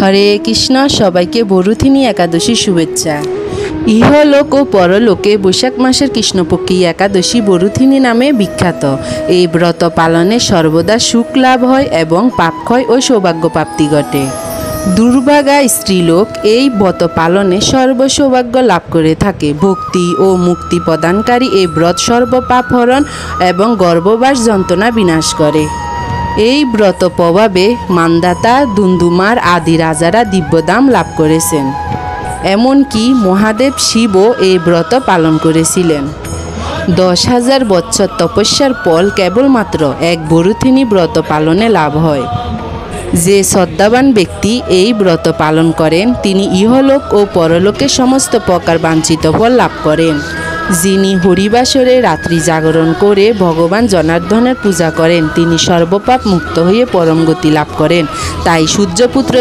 হরে কৃষ্ণ। সবাইকে বরুথিনী একাদশী শুভেচ্ছা। ইহলোক ও পরলোকে বৈশাখ মাসের কৃষ্ণপক্ষী একাদশী বরুথিনী নামে বিখ্যাত। এই ব্রত পালনে সর্বদা সুখ লাভ হয় এবং পাপক্ষয় ও সৌভাগ্য প্রাপ্তি ঘটে। দুর্ভাগা স্ত্রীলোক এই ব্রত পালনে সর্বসৌভাগ্য লাভ করে থাকে। ভক্তি ও মুক্তি প্রদানকারী এই ব্রত সর্বপাপ হরণ এবং গর্ভবাস যন্ত্রণা বিনাশ করে। এই ব্রত প্রভাবে মান্ধাতা, ধুন্ধুমার আদি রাজারা দিব্যধাম লাভ করেছেন। এমনকি মহাদেব শিবও এই ব্রত পালন করেছিলেন। 10,000 বৎসর তপস্যার ফল কেবলমাত্র এক বরুথিনী ব্রত পালনে লাভ হয়। যে শ্রদ্ধাবান ব্যক্তি এই ব্রত পালন করেন তিনি ইহলোক ও পরলোকের সমস্ত প্রকার বাঞ্ছিত ফল লাভ করেন। যিনি হরিবাসরে রাত্রি জাগরণ করে ভগবান জনার্দনের পূজা করেন তিনি সর্বপাপ মুক্ত হয়ে পরম গতি লাভ করেন। তাই সূর্যপুত্র